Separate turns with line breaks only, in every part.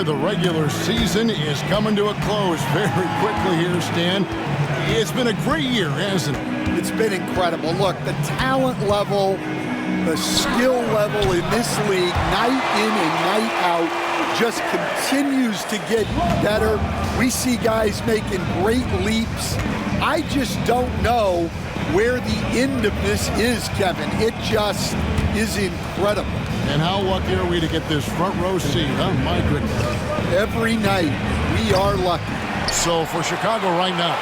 the regular season is coming to a close very quickly here, Stan. It's been a great year, hasn't it?
It's been incredible. Look, the talent level, the skill level in this league, night in and night out, just continues to get better. We see guys making great leaps. I just don't know where the end of this is, Kevin. It just is incredible.
And how lucky are we to get this front row seat, huh? My goodness.
Every night, we are lucky.
So for Chicago right now,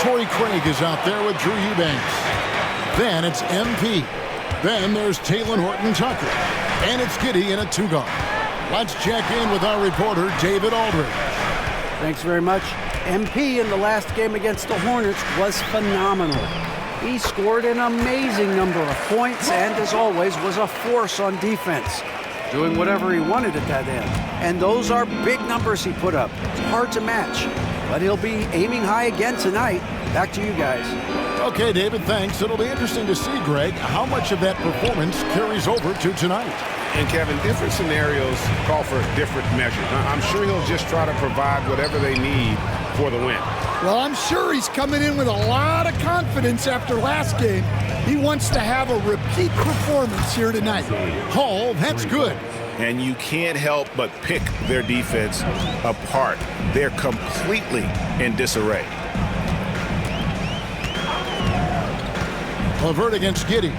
Torrey Craig is out there with Drew Eubanks. Then it's MP. Then there's Talen Horton-Tucker. And it's Giddey in a two-guard. Let's check in with our reporter, David Aldridge.
Thanks very much. MP in the last game against the Hornets was phenomenal. He scored an amazing number of points and, as always, was a force on defense, doing whatever he wanted at that end. And those are big numbers he put up. It's hard to match, but he'll be aiming high again tonight. Back to you guys.
Okay, David, thanks. It'll be interesting to see, Greg, how much of that performance carries over to tonight.
And, Kevin, different scenarios call for different measures. I'm sure he'll just try to provide whatever they need for the win.
Well, I'm sure he's coming in with a lot of confidence after last game. He wants to have a repeat performance here tonight.
Hall, that's good.
And you can't help but pick their defense apart. They're completely in disarray.
LeVert against Giddey.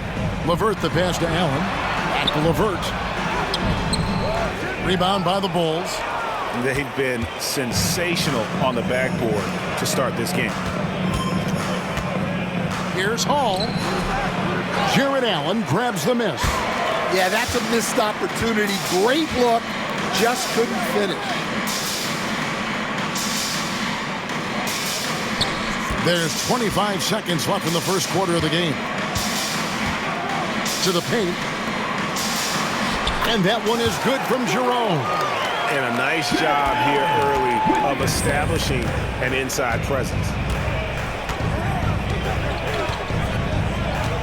LeVert the pass to Allen. Back to LeVert. Rebound by the Bulls.
They've been sensational on the backboard to start this game.
Here's Hall. Jarrett Allen grabs the miss.
Yeah, that's a missed opportunity. Great look, just couldn't finish.
There's 25 seconds left in the first quarter of the game. To the paint. And that one is good from Jerome.
And a nice job here early of establishing an inside presence.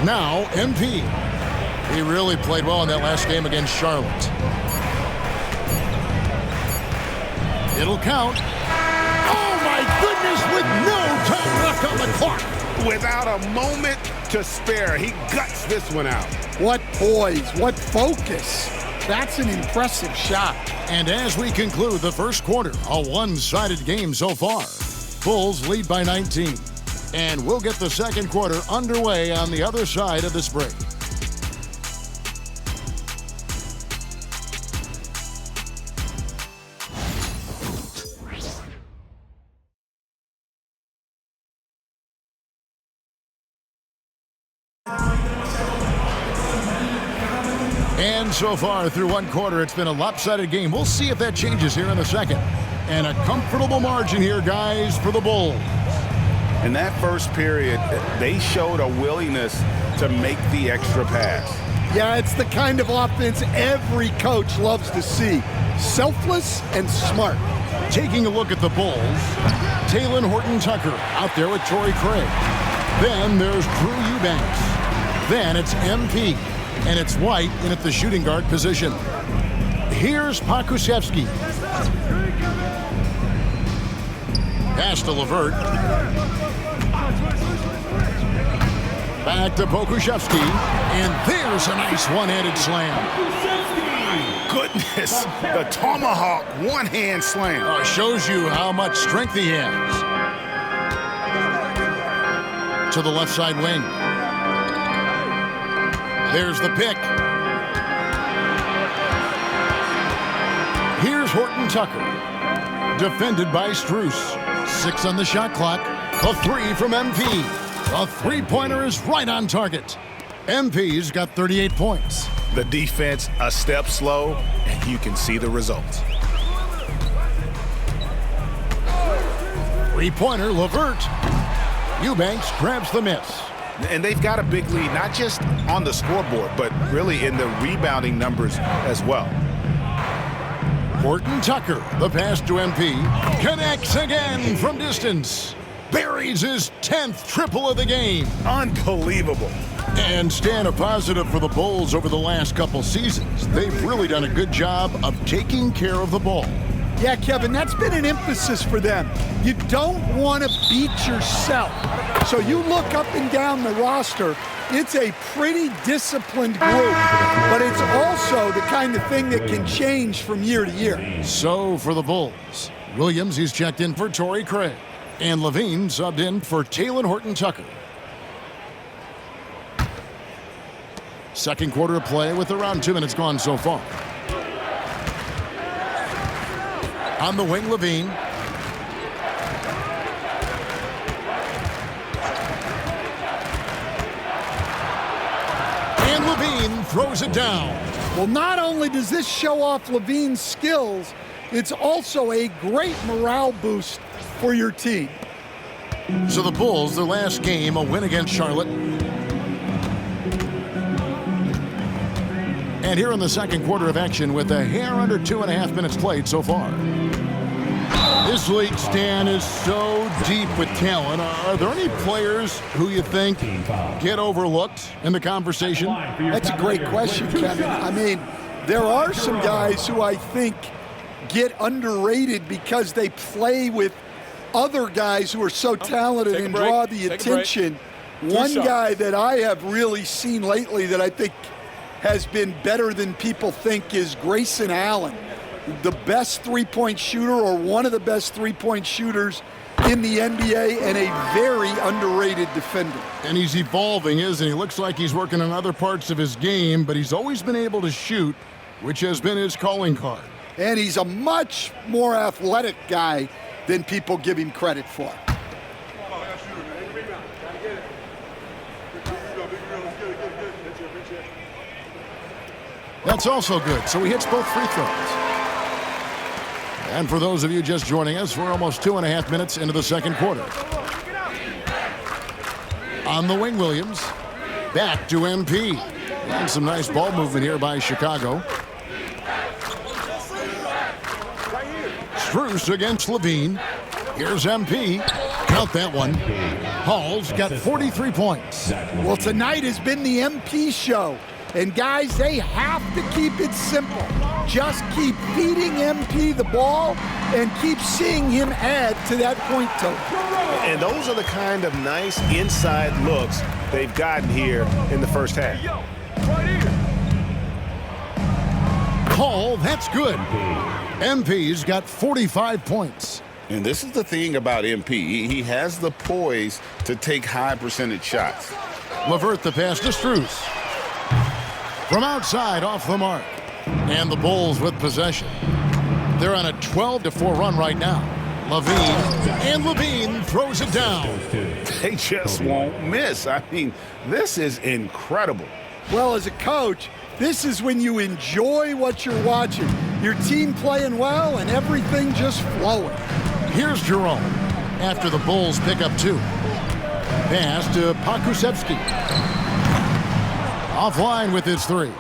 Now, MP. He really played well in that last game against Charlotte. It'll count. Oh, my goodness, with no time left on the clock.
Without a moment to spare, he guts this one out.
What poise, what focus. That's an impressive shot.
And as we conclude the first quarter, a one-sided game so far. Bulls lead by 19. And we'll get the second quarter underway on the other side of this break. And so far through one quarter, it's been a lopsided game. We'll see if that changes here in the second. And a comfortable margin here, guys, for the Bulls.
In that first period, they showed a willingness to make the extra pass.
Yeah, it's the kind of offense every coach loves to see. Selfless and smart.
Taking a look at the Bulls, Talen Horton-Tucker out there with Torrey Craig. Then there's Drew Eubanks. Then it's MP. And it's White in at the shooting guard position. Here's Pokusevski. Pass to LeVert. Back to Pokusevski. And there's a nice one-handed slam.
Goodness, the tomahawk one-hand slam.
Shows you how much strength he has. To the left side wing. There's the pick. Here's Horton-Tucker. Defended by Strus. 6 on the shot clock. A 3 from MP. A three-pointer is right on target. MP's got 38 points.
The defense a step slow, and you can see the results.
Three-pointer, LeVert. Eubanks grabs the miss.
And they've got a big lead, not just on the scoreboard, but really in the rebounding numbers as well.
Horton-Tucker, the pass to MP, connects again from distance. Buries his 10th triple of the game.
Unbelievable.
And Stan, a positive for the Bulls over the last couple seasons. They've really done a good job of taking care of the ball.
Yeah, Kevin, that's been an emphasis for them. You don't want to beat yourself. So you look up and down the roster, it's a pretty disciplined group, but it's also the kind of thing that can change from year to year.
So for the Bulls, Williams, he's checked in for Torrey Craig, and Levine subbed in for Talen Horton-Tucker. Second quarter of play with around 2 minutes gone so far. On the wing, Levine. And Levine throws it down.
Well, not only does this show off Levine's skills, it's also a great morale boost for your team.
So the Bulls, their last game, a win against Charlotte. And here in the second quarter of action with a hair under 2.5 minutes played so far. This league, Stan, is so deep with talent. Are there any players who you think get overlooked in the conversation?
That's a great question, Kevin. I mean, there are some guys who I think get underrated because they play with other guys who are so talented and draw the attention. One guy that I have really seen lately that I think has been better than people think is Grayson Allen, the best three-point shooter or one of the best three-point shooters in the NBA and a very underrated defender.
And he's evolving, isn't he? Looks like he's working on other parts of his game, but he's always been able to shoot, which has been his calling card.
And he's a much more athletic guy than people give him credit for.
That's also good. So he hits both free throws. And for those of you just joining us, we're almost 2.5 minutes into the second quarter. On the wing, Williams. Back to MP. And some nice ball movement here by Chicago. Strus against Levine. Here's MP. Count that one. Hall's got 43 points.
Well, tonight has been the MP show. And guys, they have to keep it simple. Just keep feeding MP the ball and keep seeing him add to that point total.
And those are the kind of nice inside looks they've gotten here in the first half.
Hall, that's good. MP's got 45 points.
And this is the thing about MP. He has the poise to take high percentage shots.
LeVert the pass to Strus. From outside, off the mark. And the Bulls with possession. They're on a 12-4 run right now. Levine throws it down.
They just won't miss. I mean, this is incredible.
Well, as a coach, this is when you enjoy what you're watching. Your team playing well and everything just flowing.
Here's Jerome after the Bulls pick up 2. Pass to Pokusevski. Offline with his 3.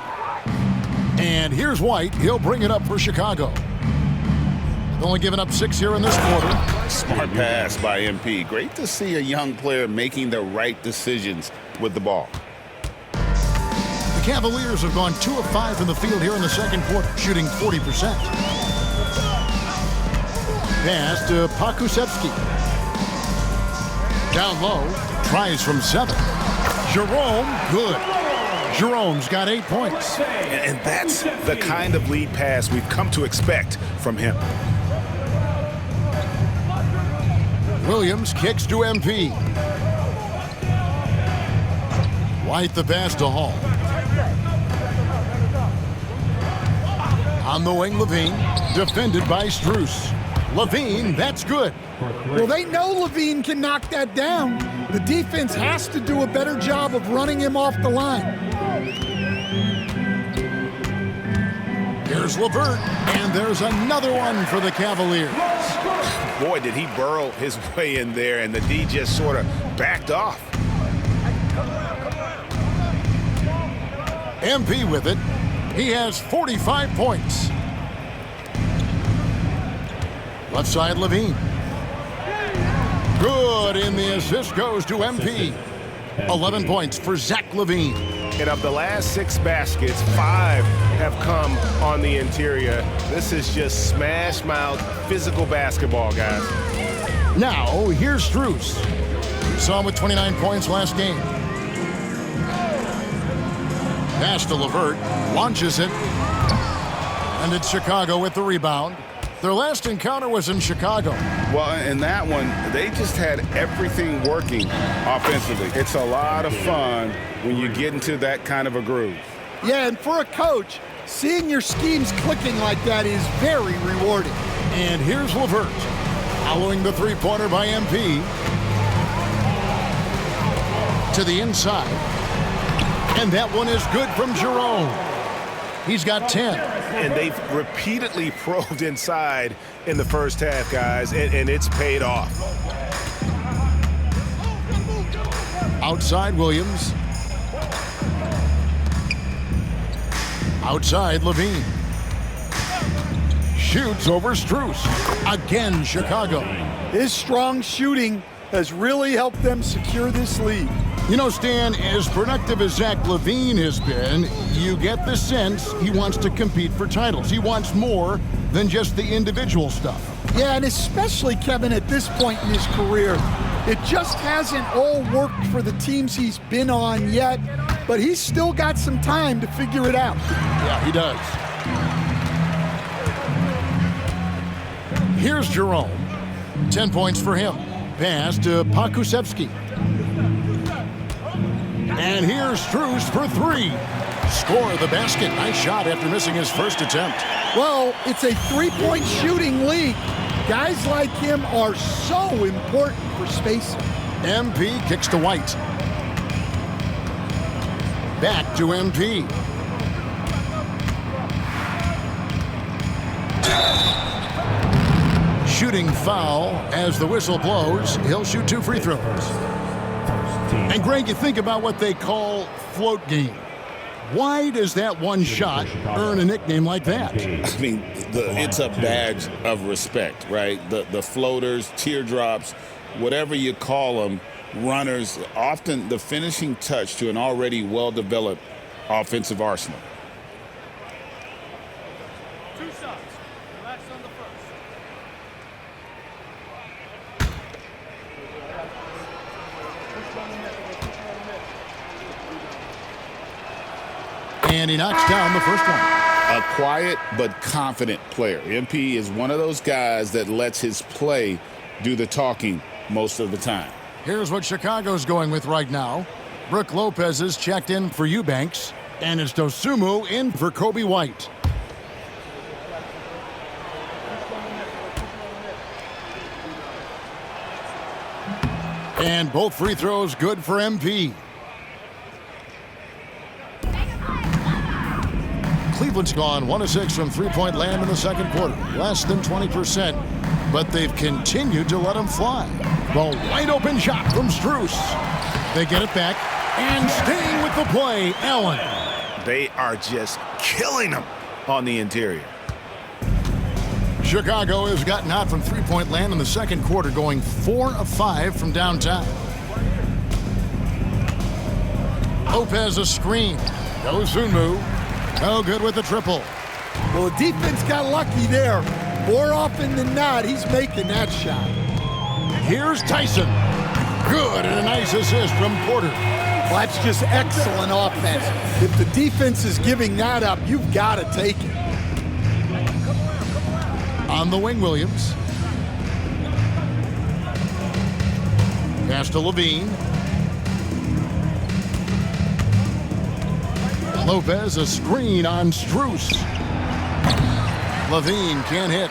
And here's White. He'll bring it up for Chicago. They've only given up 6 here in this quarter.
Smart pass by MP. Great to see a young player making the right decisions with the ball.
The Cavaliers have gone 2 of 5 in the field here in the second quarter, shooting 40%. Pass to Pokusevski. Down low, tries from 7. Jerome, good. Jerome's got 8 points.
And that's the kind of lead pass we've come to expect from him.
Williams kicks to MP. White the pass to Hall. On the wing, Levine, defended by Strus. Levine, that's good.
Well, they know Levine can knock that down. The defense has to do a better job of running him off the line.
Here's LeVert, and there's another one for the Cavaliers.
Boy, did he burrow his way in there, and the D just sort of backed off.
MP with it. He has 45 points. Left side, Levine. Good, and the assist goes to MP. 11 points for Zach LaVine.
And of the last 6 baskets, 5 have come on the interior. This is just smash-mouth physical basketball, guys.
Now, here's Strus. We saw him with 29 points last game. Pass to LeVert, launches it, and it's Chicago with the rebound. Their last encounter was in Chicago.
Well, in that one, they just had everything working offensively. It's a lot of fun when you get into that kind of a groove.
Yeah, and for a coach, seeing your schemes clicking like that is very rewarding.
And here's LeVert, following the three-pointer by MP. To the inside. And that one is good from Jerome. He's got 10.
And they've repeatedly probed inside in the first half, guys, and it's paid off.
Outside Williams. Outside Levine. Shoots over Strus. Again, Chicago.
His strong shooting has really helped them secure this lead.
You know, Stan, as productive as Zach LaVine has been, you get the sense he wants to compete for titles. He wants more than just the individual stuff.
Yeah, and especially, Kevin, at this point in his career, it just hasn't all worked for the teams he's been on yet, but he's still got some time to figure it out.
Yeah, he does. Here's Jerome. 10 points for him. Pass to Pokusevski. And here's Strus for 3. Score the basket. Nice shot after missing his first attempt.
Well, it's a three-point shooting league. Guys like him are so important for spacing.
MP kicks to White. Back to MP. Shooting foul as the whistle blows. He'll shoot 2 free throws. And Greg, you think about what they call float game. Why does that one shot earn a nickname like that?
I mean, it's a badge of respect, right? The floaters, teardrops, whatever you call them, runners, often the finishing touch to an already well-developed offensive arsenal.
And he knocks down the first one.
A quiet but confident player. MP is one of those guys that lets his play do the talking most of the time.
Here's what Chicago's going with right now. Brook Lopez is checked in for Eubanks, and it's Dosunmu in for Kobe White. And both free throws good for MP. Cleveland's gone 1 of 6 from three-point land in the second quarter. Less than 20%, but they've continued to let them fly. The wide-open shot from Strus. They get it back, and staying with the play, Allen.
They are just killing them on the interior.
Chicago has gotten out from three-point land in the second quarter, going 4 of 5 from downtown. Lopez a screen. Dosunmu. No good with the triple.
Well, the defense got lucky there. More often than not, he's making that shot.
Here's Tyson. Good, and a nice assist from Porter.
Well, that's just excellent offense. If the defense is giving that up, you've got to take it.
On the wing, Williams. Pass to Levine. Lopez, a screen on Strus. Levine can't hit.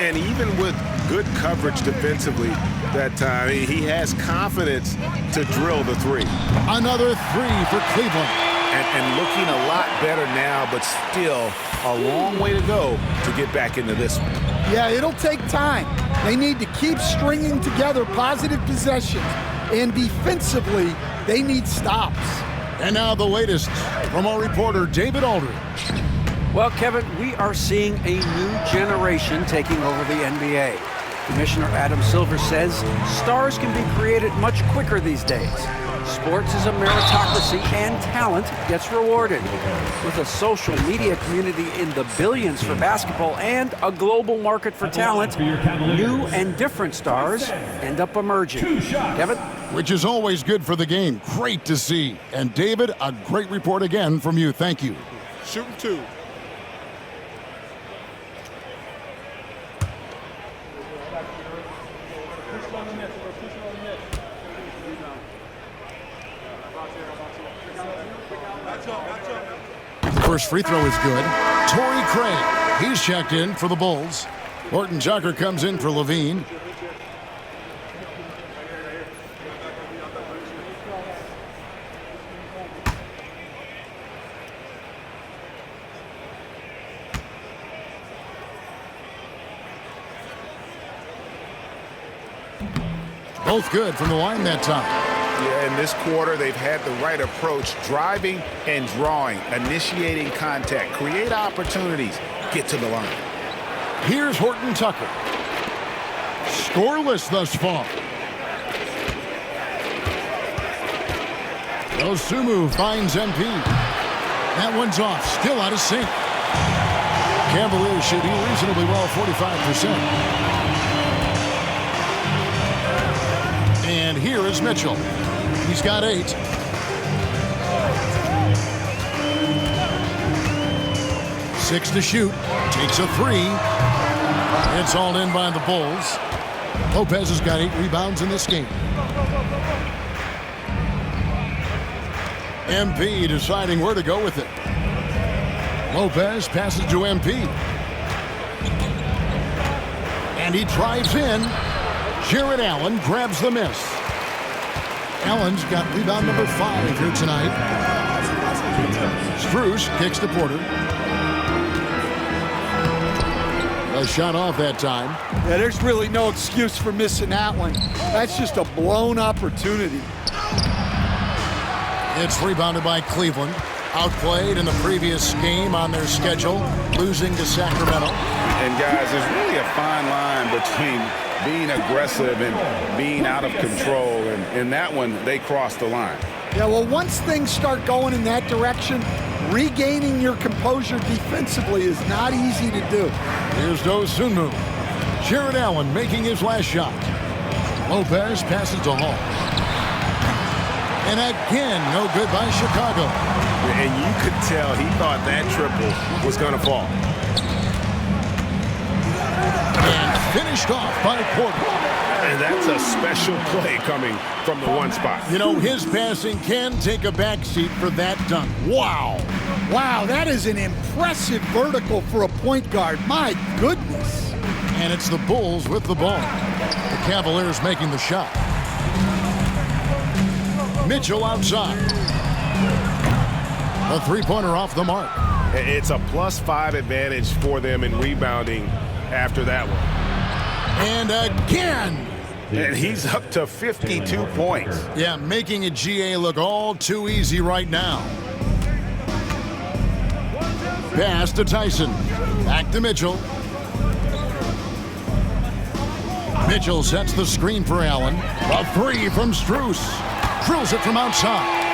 And even with good coverage defensively that time, he has confidence to drill the 3.
Another 3 for Cleveland.
And looking a lot better now, but still a long way to go to get back into this one.
Yeah, it'll take time. They need to keep stringing together positive possessions. And defensively, they need stops.
And now the latest from our reporter, David Aldridge.
Well, Kevin, we are seeing a new generation taking over the NBA. Commissioner Adam Silver says stars can be created much quicker these days. Sports is a meritocracy and talent gets rewarded. With a social media community in the billions for basketball and a global market for talent, new and different stars end up emerging. Kevin?
Which is always good for the game. Great to see. And David, a great report again from you. Thank you.
Shooting 2.
First free throw is good. Torrey Craig, he's checked in for the Bulls. Horton Tucker comes in for Levine. Both good from the line that time.
Yeah, in this quarter, they've had the right approach, driving and drawing, initiating contact, create opportunities, get to the line.
Here's Horton Tucker. Scoreless thus far. Osumu finds MP. That one's off, still out of sync. Cavaliers shooting reasonably well, 45%. And here is Mitchell. He's got 8. Six to shoot. Takes a 3. It's all in by the Bulls. Lopez has got 8 rebounds in this game. MP deciding where to go with it. Lopez passes to MP. And he drives in. Jarrett Allen grabs the miss. Allen's got rebound number 5 here tonight. Strus kicks to Porter. A shot off that time.
Yeah, there's really no excuse for missing that one. That's just a blown opportunity.
It's rebounded by Cleveland. Outplayed in the previous game on their schedule, losing to Sacramento.
And guys, there's really a fine line between being aggressive and being out of control. And in that one, they crossed the line.
Yeah, well, once things start going in that direction, regaining your composure defensively is not easy to do.
Here's Osunmu. Jarrett Allen making his last shot. Lopez passes to Hall. And again, no good by Chicago.
And you could tell he thought that triple was going to fall.
And finished off by Porter.
And that's a special play coming from the one spot.
You know, his passing can take a backseat for that dunk. Wow.
Wow, that is an impressive vertical for a point guard. My goodness.
And it's the Bulls with the ball. The Cavaliers making the shot. Mitchell outside. A three-pointer off the mark.
It's a +5 advantage for them in rebounding after that one.
And again.
And he's up to 52 points.
Yeah, making a GA look all too easy right now. Pass to Tyson. Back to Mitchell. Mitchell sets the screen for Allen. A 3 from Strus. Drills it from outside.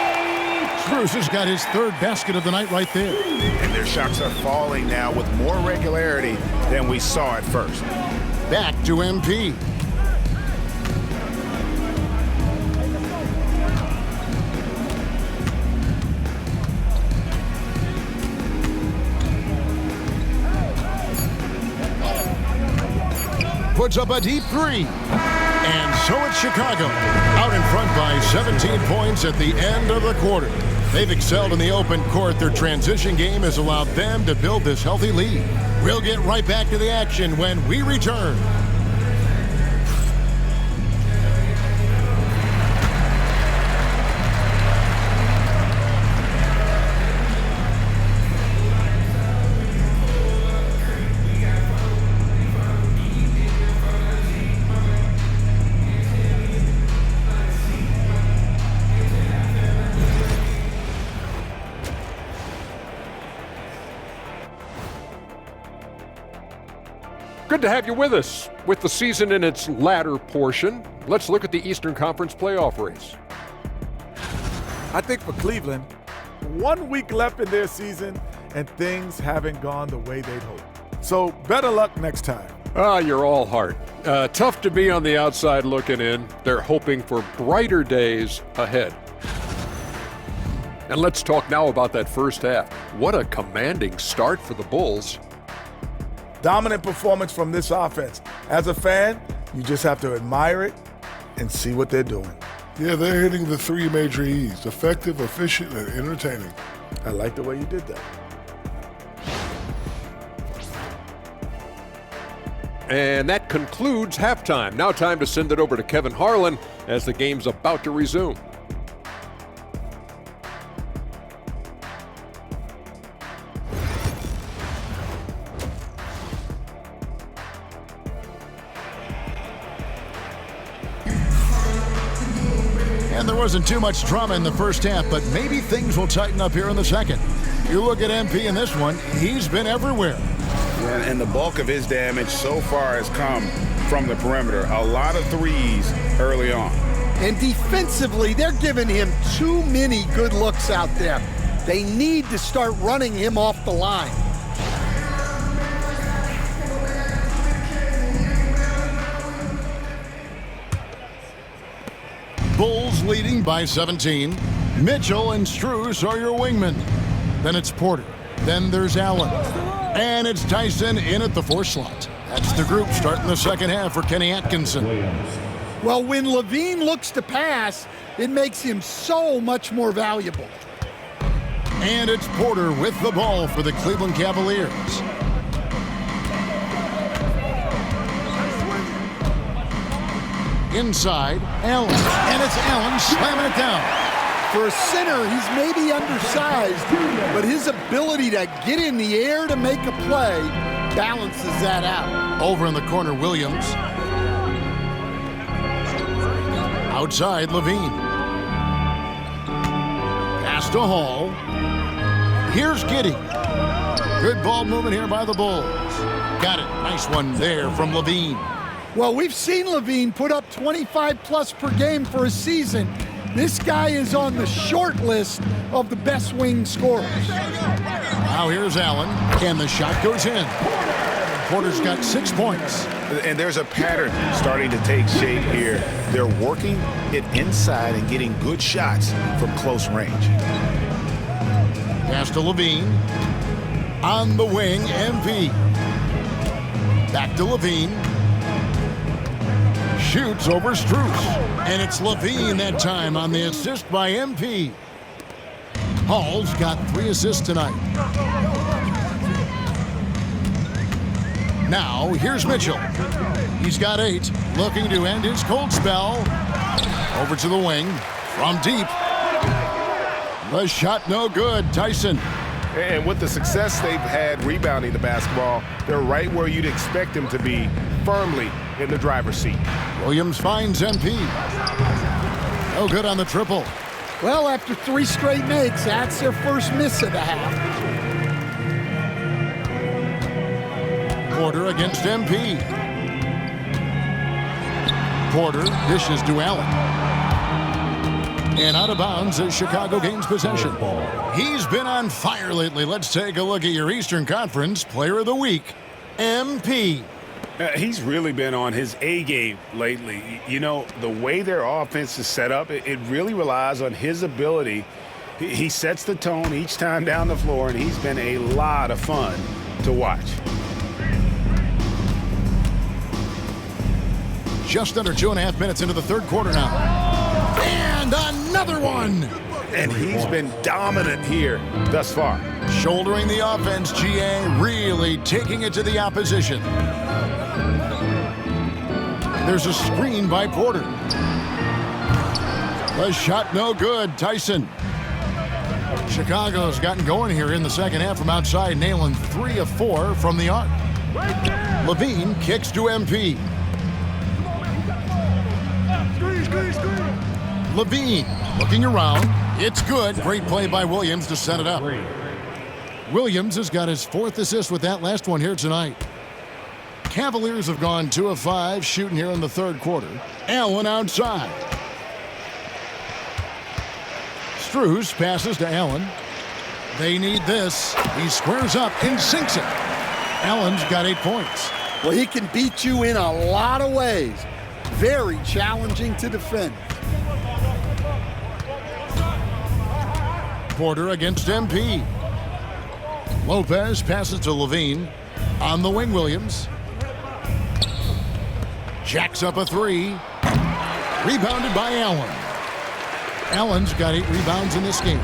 Strus has got his 3rd basket of the night right there.
And their shots are falling now with more regularity than we saw at first.
Back to MP. Puts up a deep 3. And so it's Chicago, out in front by 17 points at the end of the quarter. They've excelled in the open court. Their transition game has allowed them to build this healthy lead. We'll get right back to the action when we return.
Good to have you with us. With the season in its latter portion, let's look at the Eastern Conference playoff race.
I think for Cleveland, 1 week left in their season, and things haven't gone the way they'd hoped. So better luck next time.
You're all heart. Tough to be on the outside looking in. They're hoping for brighter days ahead. And let's talk now about that first half. What a commanding start for the Bulls.
Dominant performance from this offense. As a fan, you just have to admire it and see what they're doing.
Yeah, they're hitting the 3 major E's: effective, efficient, and entertaining.
I like the way you did that.
And that concludes halftime. Now time to send it over to Kevin Harlan as the game's about to resume.
And there wasn't too much drama in the first half, but maybe things will tighten up here in the second. You look at MP in this one, he's been everywhere.
And the bulk of his damage so far has come from the perimeter. A lot of threes early on.
And defensively, they're giving him too many good looks out there. They need to start running him off the line.
Bulls leading by 17. Mitchell and Strus are your wingmen. Then it's Porter. Then there's Allen. And it's Tyson in at the 4 slot. That's the group starting the second half for Kenny Atkinson.
Well, when Levine looks to pass, it makes him so much more valuable.
And it's Porter with the ball for the Cleveland Cavaliers. Inside, Allen. And it's Allen slamming it down.
For a center, he's maybe undersized, but his ability to get in the air to make a play balances that out.
Over in the corner, Williams. Outside, Levine. Pass to Hall. Here's Giddey. Good ball movement here by the Bulls. Got it. Nice one there from Levine.
Well, we've seen Levine put up 25+ per game for a season. This guy is on the short list of the best wing scorers.
Now here's Allen, and the shot goes in. Porter's got 6 points.
And there's a pattern starting to take shape here. They're working it inside and getting good shots from close range.
Pass to Levine. On the wing, MP. Back to Levine. Shoots over Strus. And it's Levine that time on the assist by MP. Hall's got 3 assists tonight. Now, here's Mitchell. He's got 8, looking to end his cold spell. Over to the wing, from deep. The shot no good, Tyson.
And with the success they've had rebounding the basketball, they're right where you'd expect them to be, firmly in the driver's seat.
Williams finds MP. No good on the triple.
Well, after 3 straight makes, that's their first miss of the half.
Porter against MP. Porter dishes to Allen. And out of bounds as Chicago gains possession. He's been on fire lately. Let's take a look at your Eastern Conference Player of the Week, MP.
He's really been on his A game lately. You know, the way their offense is set up, it really relies on his ability. He sets the tone each time down the floor, and he's been a lot of fun to watch.
Just under 2.5 minutes into the third quarter now. And another one.
And he's been dominant here thus far.
Shouldering the offense, GA really taking it to the opposition. There's a screen by Porter. The shot no good, Tyson. Chicago's gotten going here in the second half from outside, nailing 3 of 4 from the arc. Levine kicks to MP. Levine looking around. It's good. Great play by Williams to set it up. Williams has got his 4th assist with that last one here tonight. Cavaliers have gone 2 of 5 shooting here in the third quarter. Allen outside. Strus passes to Allen. They need this. He squares up and sinks it. Allen's got 8 points.
Well, he can beat you in a lot of ways. Very challenging to defend.
Porter against MP. Lopez passes to Levine. On the wing, Williams. Jacks up a 3. Rebounded by Allen. Allen's got 8 rebounds in this game.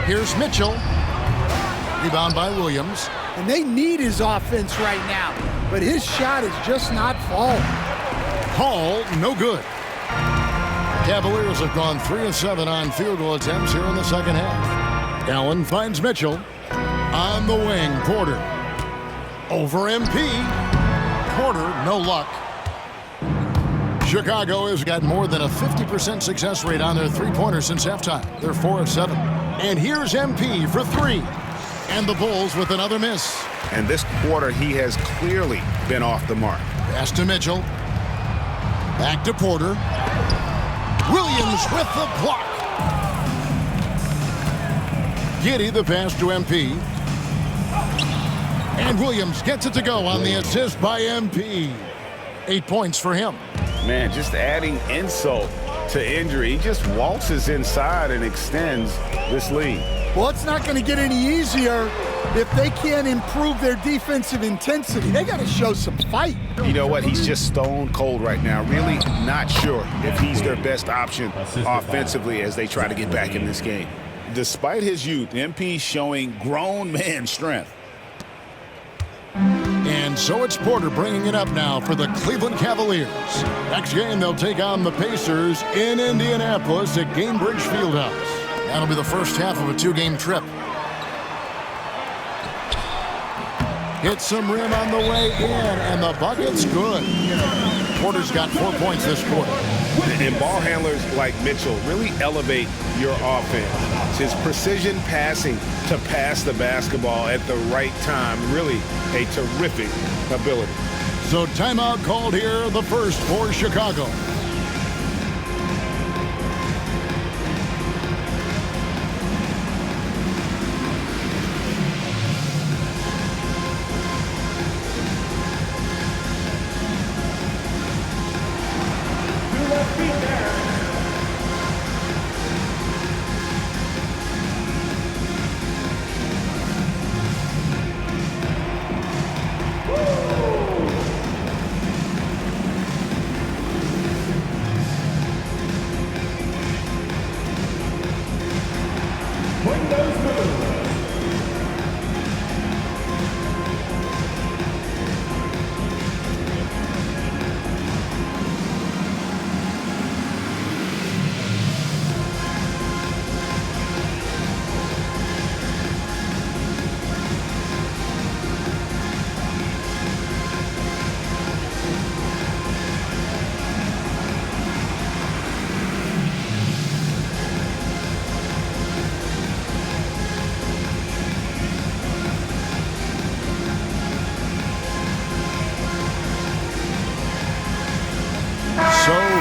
Here's Mitchell. Rebound by Williams.
And they need his offense right now, but his shot is just not falling.
Hall, no good. Cavaliers have gone 3 of 7 on field goal attempts here in the second half. Allen finds Mitchell. On the wing, Porter. Over MP. Porter, no luck. Chicago has got more than a 50% success rate on their three-pointers since halftime. They're 4 of 7. And here's MP for 3. And the Bulls with another miss.
And this quarter, he has clearly been off the mark.
Pass to Mitchell. Back to Porter. Williams with the block. Giddey the pass to MP. And Williams gets it to go on the assist by MP. 8 points for him.
Man, just adding insult to injury. He just waltzes inside and extends this lead.
Well, it's not going to get any easier if they can't improve their defensive intensity. They got to show some fight.
You know what? He's just stone cold right now. Really not sure if he's their best option offensively as they try to get back in this game.
Despite his youth, MP showing grown man strength.
And so it's Porter bringing it up now for the Cleveland Cavaliers. Next game, they'll take on the Pacers in Indianapolis at Gainbridge Fieldhouse. That'll be the first half of a 2-game trip. Hits some rim on the way in, and the bucket's good. Porter's got 4 points this quarter.
And ball handlers like Mitchell really elevate your offense. His precision passing to pass the basketball at the right time, really a terrific ability.
So timeout called here, the first for Chicago.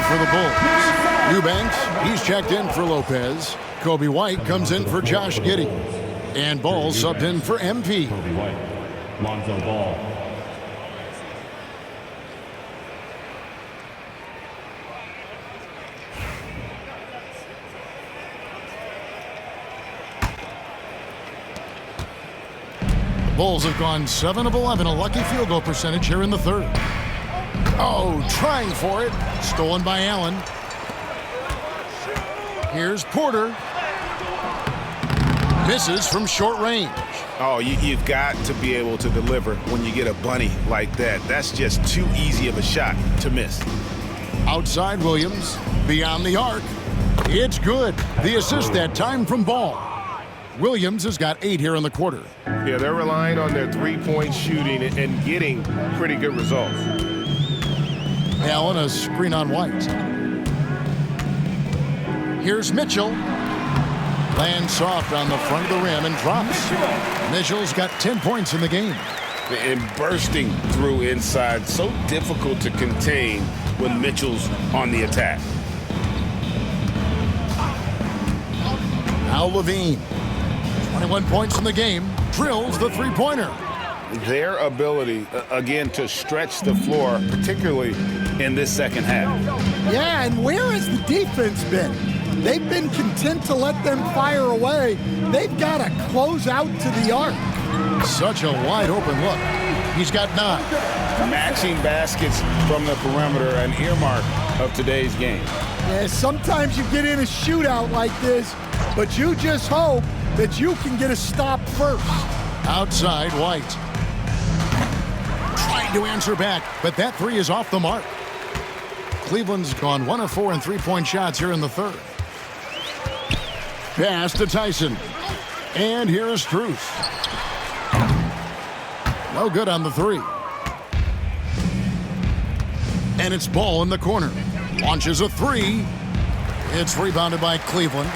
For the Bulls, Eubanks, he's checked in for Lopez. Kobe White comes in for Josh Giddey. And Ball subbed in for MP.
Kobe White, Lonzo Ball.
The Bulls have gone 7 of 11, a lucky field goal percentage here in the third. Oh, trying for it. Stolen by Allen. Here's Porter. Misses from short range.
Oh, you've got to be able to deliver when you get a bunny like that. That's just too easy of a shot to miss.
Outside Williams. Beyond the arc. It's good. The assist that time from Ball. Williams has got 8 here in the quarter.
Yeah, they're relying on their three-point shooting and getting pretty good results.
Allen, a screen on White. Here's Mitchell. Lands soft on the front of the rim and drops. Mitchell's got 10 points in the game.
And bursting through inside, so difficult to contain when Mitchell's on the attack.
Now Levine. 21 points in the game. Drills the three-pointer.
Their ability, again, to stretch the floor, particularly in this second half.
Yeah, and where has the defense been? They've been content to let them fire away. They've got to close out to the arc.
Such a wide open look. He's got 9.
Matching baskets from the perimeter, an earmark of today's game.
Yeah, sometimes you get in a shootout like this, but you just hope that you can get a stop first.
Outside, White. Trying to answer back, but that 3 is off the mark. Cleveland's gone 1 of 4 in three-point shots here in the third. Pass to Tyson. And here is Strus. No good on the 3. And it's Ball in the corner. Launches a 3. It's rebounded by Cleveland.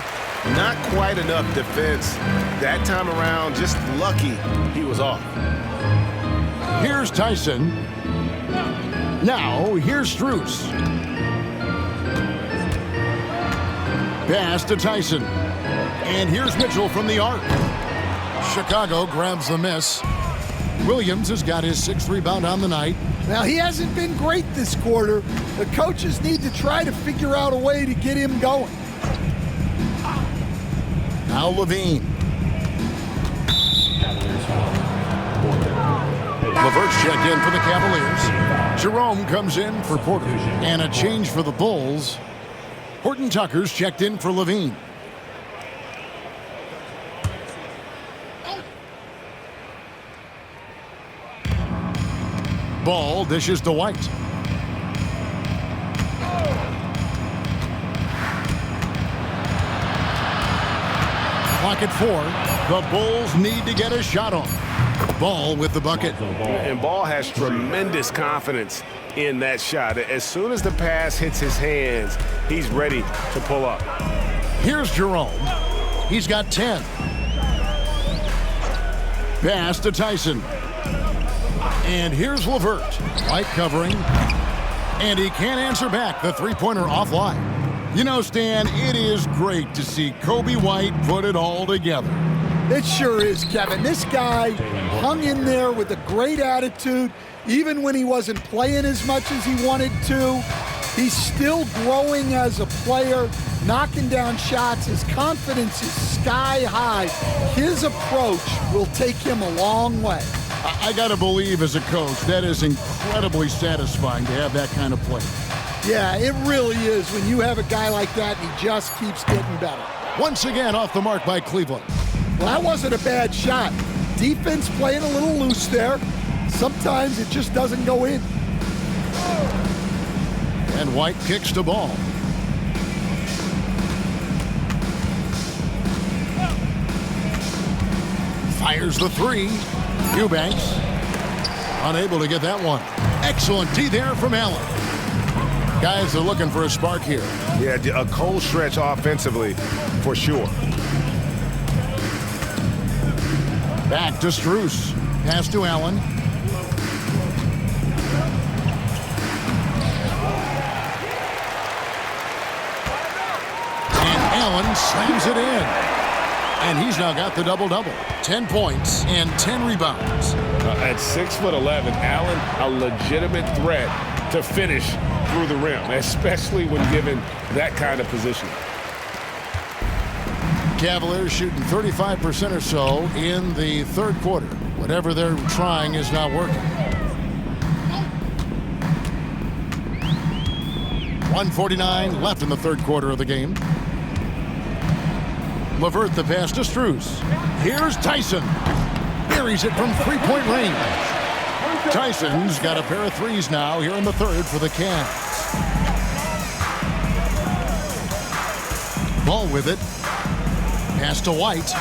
Not quite enough defense that time around. Just lucky he was off.
Here's Tyson. Now, here's Strus. Pass to Tyson. And here's Mitchell from the arc. Chicago grabs the miss. Williams has got his 6th rebound on the night.
Now, he hasn't been great this quarter. The coaches need to try to figure out a way to get him going.
Now Levine. LeVert's checked in for the Cavaliers. Jerome comes in for Porter. And a change for the Bulls. Horton Tucker's checked in for Levine. Ball dishes to White. Clock at 4. The Bulls need to get a shot on. Ball with the bucket.
And Ball has tremendous confidence in that shot. As soon as the pass hits his hands, he's ready to pull up.
Here's Jerome. He's got 10. Pass to Tyson. And here's LeVert. White covering. And he can't answer back. The three-pointer offline. You know, Stan, it is great to see Coby White put it all together.
It sure is, Kevin. This guy hung in there with a great attitude, even when he wasn't playing as much as he wanted to. He's still growing as a player, knocking down shots. His confidence is sky high. His approach will take him a long way.
I got to believe, as a coach, that is incredibly satisfying to have that kind of play.
Yeah, it really is when you have a guy like that and he just keeps getting better.
Once again, off the mark by Cleveland.
Well, that wasn't a bad shot. Defense playing a little loose there. Sometimes it just doesn't go in.
And White kicks the ball. Fires the 3. Eubanks unable to get that one. Excellent D there from Allen. Guys are looking for a spark here.
Yeah, a cold stretch offensively for sure.
Back to Strus. Pass to Allen. And Allen slams it in. And he's now got the double-double. 10 points and 10 rebounds.
At 6'11", Allen, a legitimate threat to finish through the rim, especially when given that kind of position.
Cavaliers shooting 35% or so in the third quarter. Whatever they're trying is not working. 1:49 left in the third quarter of the game. LeVert the pass to Strus. Here's Tyson. Buries it from three-point range. Tyson's got a pair of threes now here in the third for the Cavs. Ball with it. Pass to White.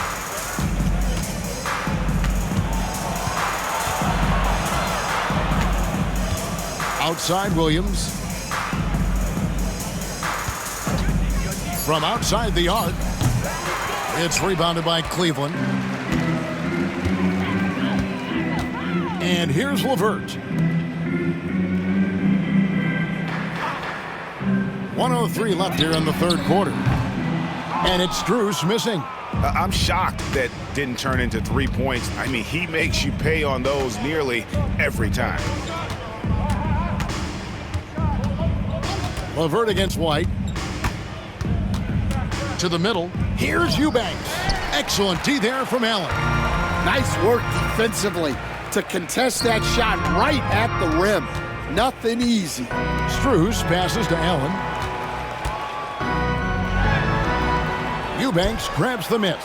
Outside Williams. From outside the arc. It's rebounded by Cleveland. And here's LeVert. 1:03 left here in the third quarter. And it's Strus missing.
I'm shocked that didn't turn into 3 points. I mean, he makes you pay on those nearly every time.
LeVert against White. To the middle. Here's Eubanks. Excellent D there from Allen.
Nice work defensively to contest that shot right at the rim. Nothing easy.
Strus passes to Allen. Eubanks grabs the miss.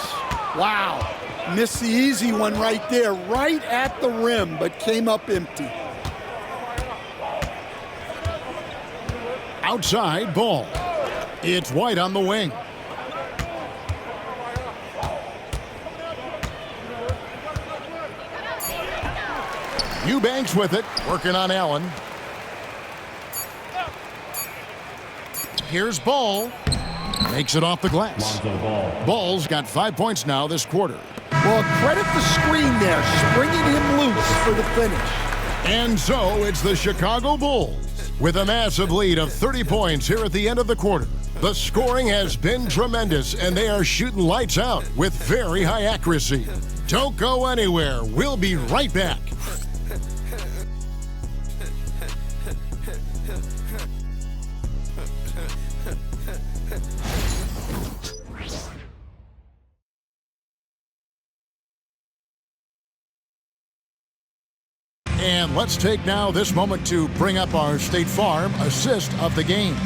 Wow. Missed the easy one right there, right at the rim, but came up empty.
Outside Ball. It's White on the wing. Eubanks with it, working on Allen. Here's Ball. Makes it off the glass. Ball's got 5 points now this quarter.
Well, credit the screen there, springing him loose for the finish.
And so it's the Chicago Bulls with a massive lead of 30 points here at the end of the quarter. The scoring has been tremendous, and they are shooting lights out with very high accuracy. Don't go anywhere. We'll be right back. And let's take now this moment to bring up our State Farm assist of the game.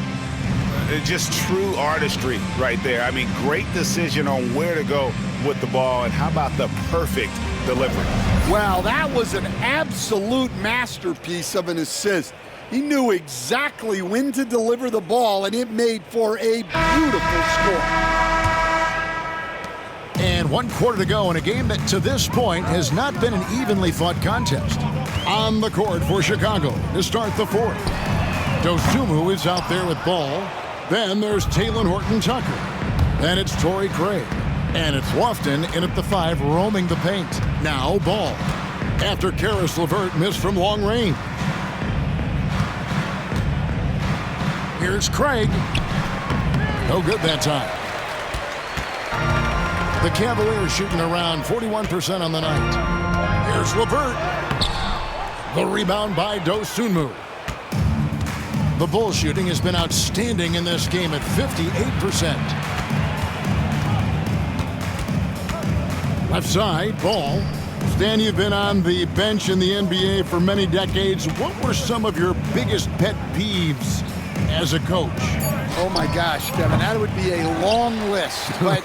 Just true artistry right there. I mean, great decision on where to go with the ball, and how about the perfect delivery?
Wow, that was an absolute masterpiece of an assist. He knew exactly when to deliver the ball, and it made for a beautiful score.
And 1 quarter to go in a game that to this point has not been an evenly fought contest. On the court for Chicago to start the fourth. Dosunmu is out there with Ball. Then there's Talen Horton-Tucker. Then it's Torrey Craig. And it's Lofton in at the 5 roaming the paint. Now Ball. After Caris LeVert missed from long range. Here's Craig. No good that time. The Cavaliers shooting around 41% on the night. Here's LeVert. The rebound by Dosunmu. The Bulls shooting has been outstanding in this game at 58%. Left side, Ball. Stan, you've been on the bench in the NBA for many decades. What were some of your biggest pet peeves as a coach?
Oh my gosh, Kevin, that would be a long list. But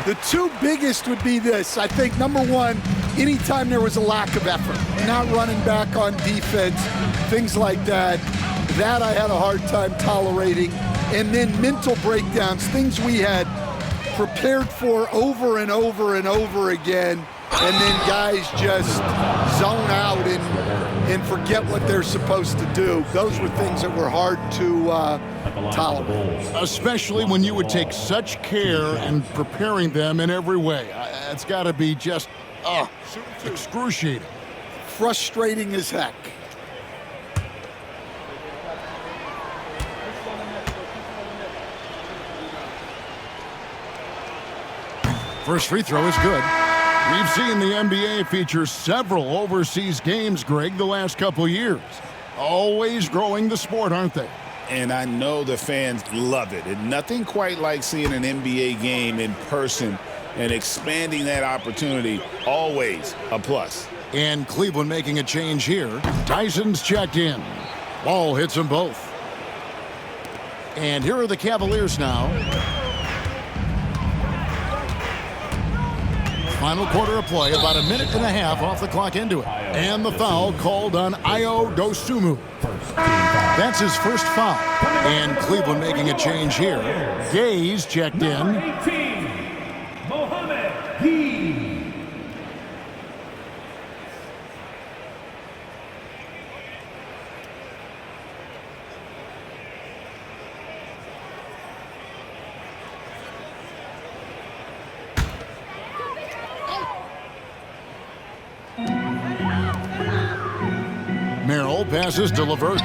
the 2 biggest would be this. I think number 1, anytime there was a lack of effort, not running back on defense, things like that, that I had a hard time tolerating. And then mental breakdowns, things we had prepared for over and over and over again, and then guys just zone out and forget what they're supposed to do. Those were things that were hard to tolerate.
Especially when you would take such care in preparing them in every way. It's got to be just excruciating.
Frustrating as heck.
First free throw is good. We've seen the NBA feature several overseas games, Greg, the last couple years. Always growing the sport, aren't they?
And I know the fans love it. And nothing quite like seeing an NBA game in person and expanding that opportunity, always a plus.
And Cleveland making a change here. Tyson's checked in. Ball hits them both. And here are the Cavaliers now. Final quarter of play, about a minute and a half off the clock into it. And the foul called on Ayo Dosunmu. That's his first foul. And Cleveland making a change here. Gaze checked in. Merrill passes to LeVert.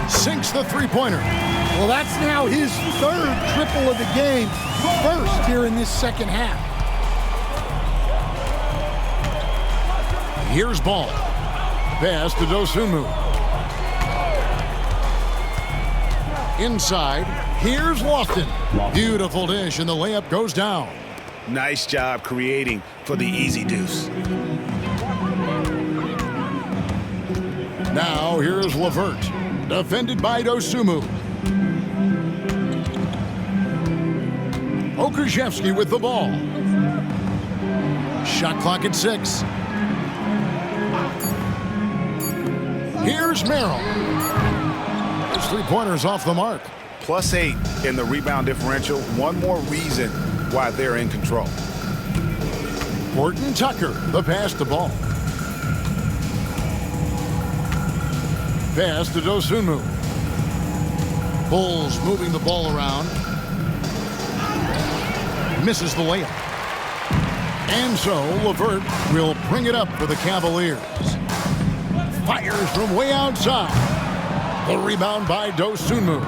Sinks the three-pointer.
Well, that's now his 3rd triple of the game. First here in this second half.
Here's Ball. Pass to Dosunmu. Inside. Here's Lofton. Beautiful dish, and the layup goes down.
Nice job creating for the easy deuce.
Now here's Levert. Defended by Dosunmu. Okushevsky with the ball. Shot clock at 6. Here's Merrill. His three-pointers off the mark.
+8 in the rebound differential. One more reason why they're in control.
Horton Tucker, the pass to Ball. Pass to Dosunmu. Bulls moving the ball around. Misses the layup. And so Levert will bring it up for the Cavaliers. Fires from way outside. The rebound by Dosunmu.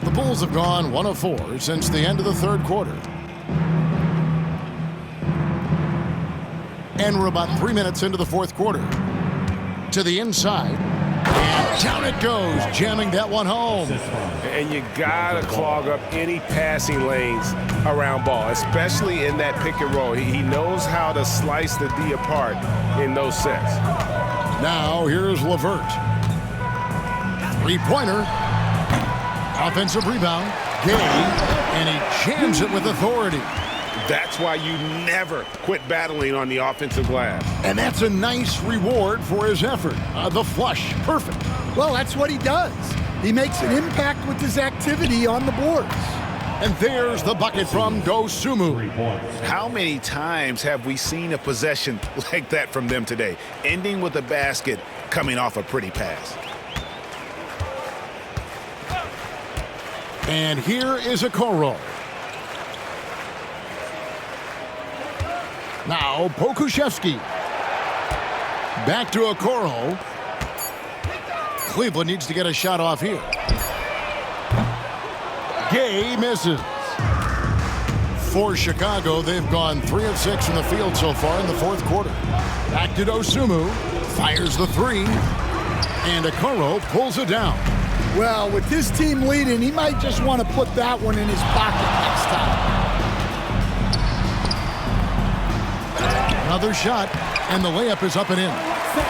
The Bulls have gone 1 of 4 since the end of the third quarter. And we're about 3 minutes into the fourth quarter. To the inside. And down it goes, jamming that one home.
And you gotta clog up any passing lanes around Ball, especially in that pick and roll. He knows how to slice the D apart in those sets.
Now here's Levert. Three-pointer. Offensive rebound. Gay. And he jams it with authority.
That's why you never quit battling on the offensive glass.
And that's a nice reward for his effort. The flush. Perfect.
Well, that's what he does. He makes an impact with his activity on the boards.
And there's the bucket from Dosunmu.
How many times have we seen a possession like that from them today, ending with a basket coming off a pretty pass?
And here is Okoro. Now Pokusevski. Back to Okoro. Cleveland needs to get a shot off here. Gay misses. For Chicago, they've gone 3 of 6 from the field so far in the fourth quarter. Back to Dosunmu. Fires the 3. And Okoro pulls it down.
Well, with his team leading, he might just want to put that one in his pocket next time.
Another shot, and the layup is up and in.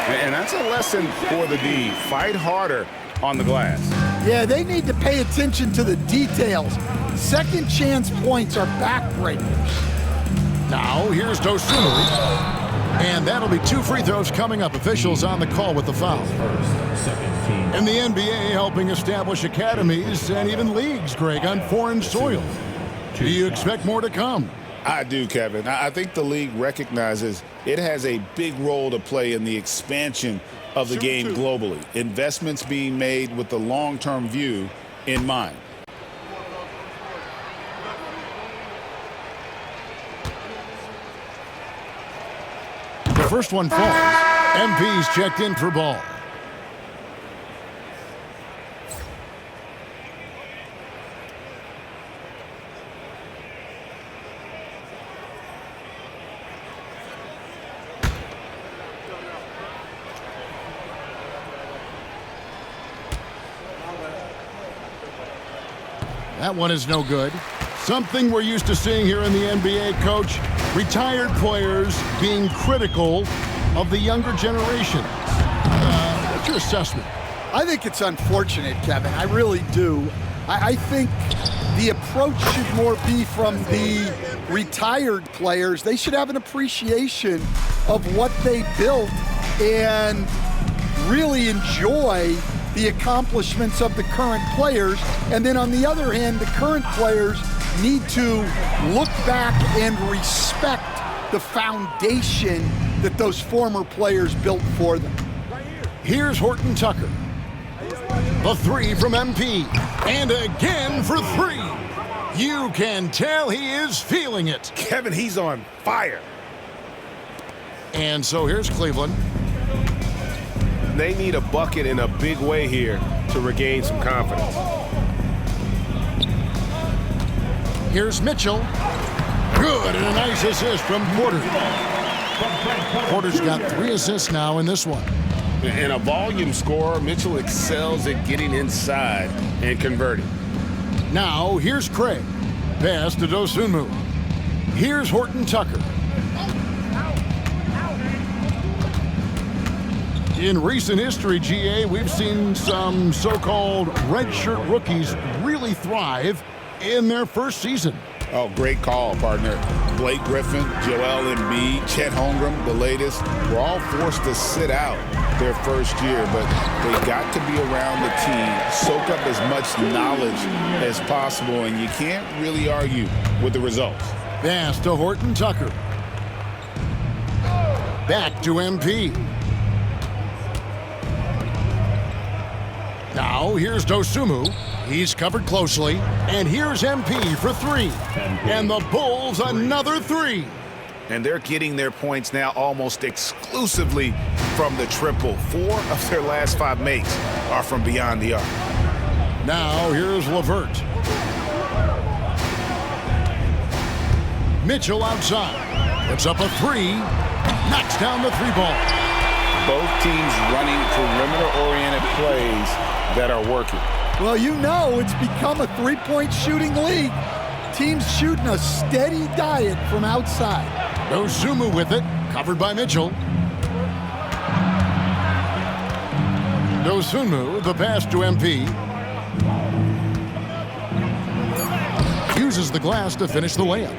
And that's a lesson for the D. Fight harder on the glass.
Yeah, they need to pay attention to the details. Second chance points are backbreakers.
Now, here's Dosunmu. And that'll be 2 free throws coming up. Officials on the call with the foul. And the NBA helping establish academies and even leagues, Greg, on foreign soil. Do you expect more to come?
I do, Kevin. I think the league recognizes it has a big role to play in the expansion of the game globally. Investments being made with the long-term view in mind.
The first one falls. MP's checked in for Ball. That one is no good. Something we're used to seeing here in the NBA, Coach. Retired players being critical of the younger generation. What's your assessment?
I think it's unfortunate, Kevin. I really do. I think the approach should more be from the retired players. They should have an appreciation of what they built and really enjoy the accomplishments of the current players. And then on the other hand, the current players need to look back and respect the foundation that those former players built for them.
Here's Horton Tucker. The 3 from MP. And again for 3. You can tell he is feeling it.
Kevin, he's on fire.
And so here's Cleveland.
They need a bucket in a big way here to regain some confidence.
Here's Mitchell. Good, and a nice assist from Porter. Porter's got 3 assists now in this one.
And a volume scorer, Mitchell excels at getting inside and converting.
Now, here's Craig. Pass to Dosunmu. Here's Horton Tucker. In recent history, GA, we've seen some so-called redshirt rookies really thrive in their first season.
Oh, great call, partner. Blake Griffin, Joel Embiid, Chet Holmgren, the latest, were all forced to sit out their first year, but they got to be around the team, soak up as much knowledge as possible, and you can't really argue with the results.
Pass to Horton Tucker. Back to MP. Now, here's Dosunmu. He's covered closely. And here's MP for 3. And the Bulls another 3.
And they're getting their points now almost exclusively from the triple. 4 of their last 5 makes are from beyond the arc.
Now, here's LeVert. Mitchell outside. Puts up a 3. Knocks down the 3-ball.
Both teams running perimeter-oriented plays that are working.
Well, you know it's become a three-point shooting league. Teams shooting a steady diet from outside.
Dosunmu with it, covered by Mitchell. Dosunmu, the pass to MP. Uses the glass to finish the layup.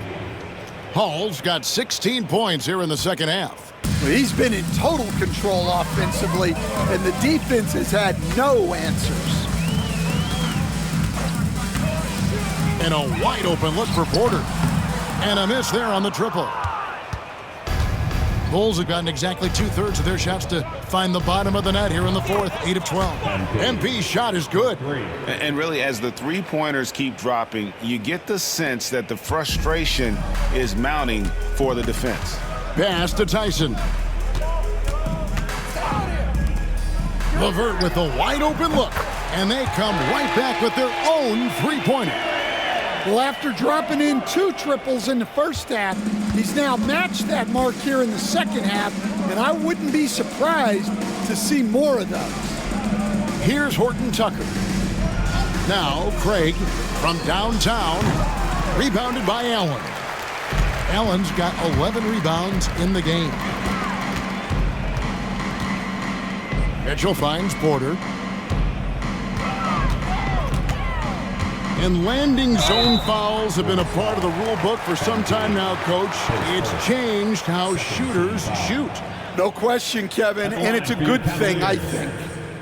Hall's got 16 points here in the second half.
He's been in total control offensively, and the defense has had no answers.
And a wide open look for Porter. And a miss there on the triple. Bulls have gotten exactly 2/3 of their shots to find the bottom of the net here in the fourth, 8 of 12. MP's shot is good.
And really, as the three-pointers keep dropping, you get the sense that the frustration is mounting for the defense.
Pass to Tyson. LeVert with a wide open look. And they come right back with their own three-pointer.
Well, after dropping in 2 triples in the first half, he's now matched that mark here in the second half, and I wouldn't be surprised to see more of those.
Here's Horton Tucker. Now, Craig from downtown, rebounded by Allen. Allen's got 11 rebounds in the game. Mitchell finds Porter. And landing zone fouls have been a part of the rule book for some time now, Coach. It's changed how shooters shoot.
No question, Kevin, and it's a good thing, I think.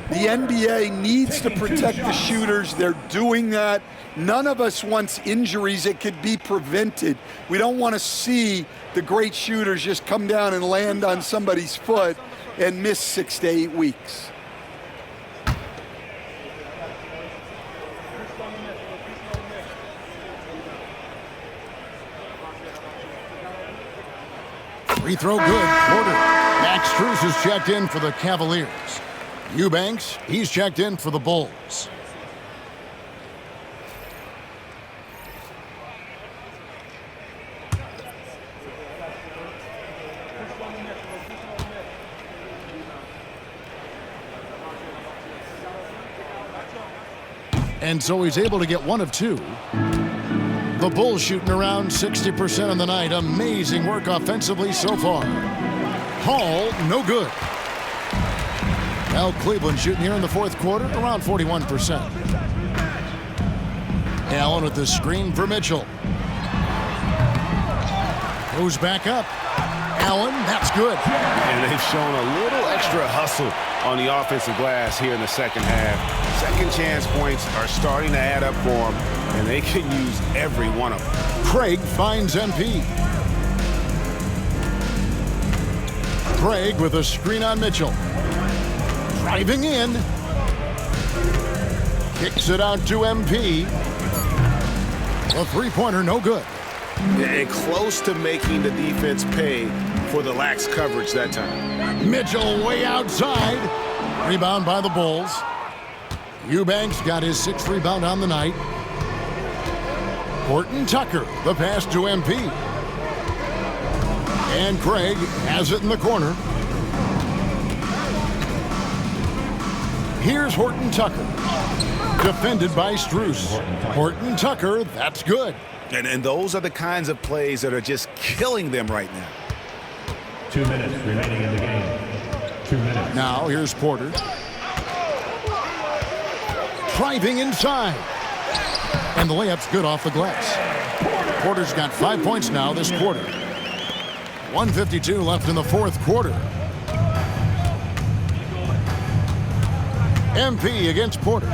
The NBA needs to protect the shooters. They're doing that. None of us wants injuries that could be prevented. We don't want to see the great shooters just come down and land on somebody's foot and miss 6 to 8 weeks.
Free throw good. Porter. Max Strus is checked in for the Cavaliers. Eubanks, he's checked in for the Bulls. And so he's able to get 1 of 2. The Bulls shooting around 60% on the night. Amazing work offensively so far. Hall, no good. Now Cleveland shooting here in the fourth quarter, around 41%. Allen with the screen for Mitchell. Goes back up. Allen, that's good.
And they've shown a little extra hustle on the offensive glass here in the second half. Second chance points are starting to add up for them, and they can use every one of them.
Craig finds MP. Craig with a screen on Mitchell. Driving in. Kicks it out to MP. A three-pointer, no good.
And close to making the defense pay for the lax coverage that time.
Mitchell way outside. Rebound by the Bulls. Eubanks got his 6th rebound on the night. Horton Tucker, the pass to MP. And Craig has it in the corner. Here's Horton Tucker. Defended by Strus. Horton Tucker, that's good.
And those are the kinds of plays that are just killing them right now.
2 minutes remaining in the game. 2 minutes.
Now here's Porter. Driving inside. And the layup's good off the glass. Porter's got 5 points now this quarter. 1:52 left in the fourth quarter. MP against Porter.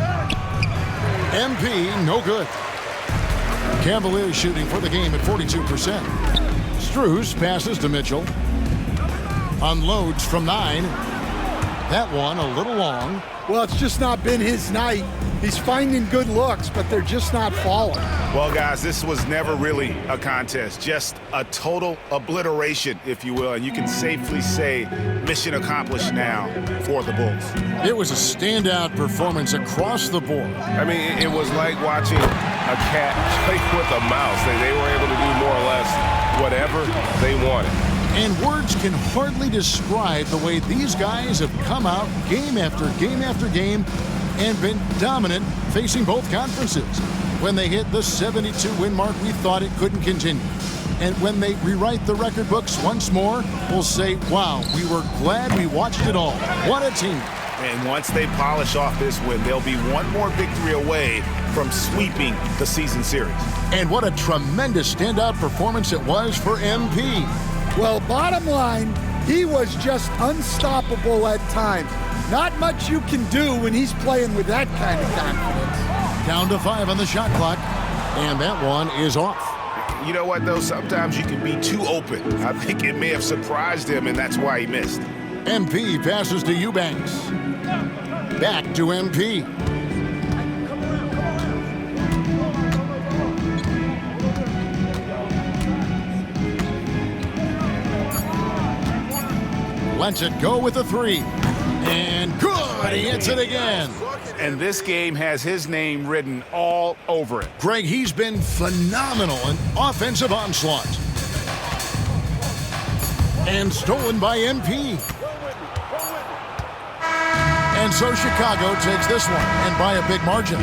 MP, no good. Cavaliers shooting for the game at 42%. Strus passes to Mitchell. Unloads from 9. That one a little long.
Well, it's just not been his night. He's finding good looks, but they're just not falling.
Well, guys, this was never really a contest. Just a total obliteration, if you will. And you can safely say mission accomplished now for the Bulls.
It was a standout performance across the board.
I mean, it was like watching a cat play with a mouse. They were able to do more or less whatever they wanted.
And words can hardly describe the way these guys have come out game after game after game and been dominant facing both conferences. When they hit the 72-win mark, we thought it couldn't continue. And when they rewrite the record books once more, we'll say, wow, we were glad we watched it all. What a team.
And once they polish off this win, they'll be one more victory away from sweeping the season series.
And what a tremendous standout performance it was for MP.
Well, bottom line, he was just unstoppable at times. Not much you can do when he's playing with that kind of confidence.
Down to 5 on the shot clock, and that one is off.
You know what, though? Sometimes you can be too open. I think it may have surprised him, and that's why he missed.
MP passes to Eubanks. Back to MP. Lets it go with a 3. And good! He hits it again.
And this game has his name written all over it.
Greg, he's been phenomenal in offensive onslaught. And stolen by MP. And so Chicago takes this one, and by a big margin.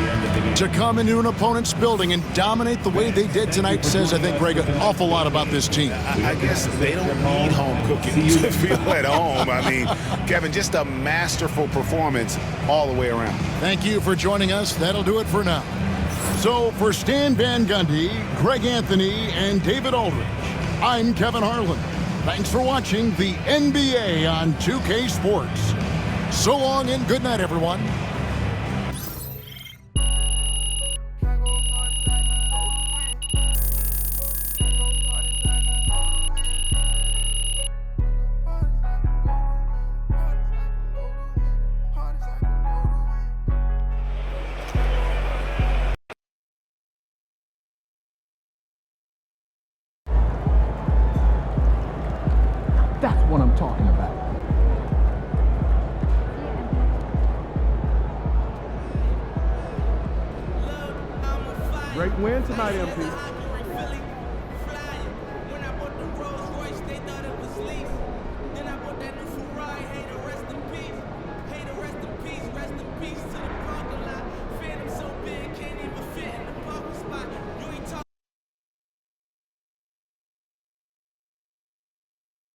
To come into an opponent's building and dominate the way they did tonight says, I think, Greg, an awful lot about this team.
I guess they don't need home cooking to feel at home. I mean, Kevin, just a masterful performance all the way around.
Thank you for joining us. That'll do it for now. So for Stan Van Gundy, Greg Anthony, and David Aldridge, I'm Kevin Harlan. Thanks for watching the NBA on 2K Sports. So long and good night, everyone.
That's what I'm talking about. Great win tonight, MP.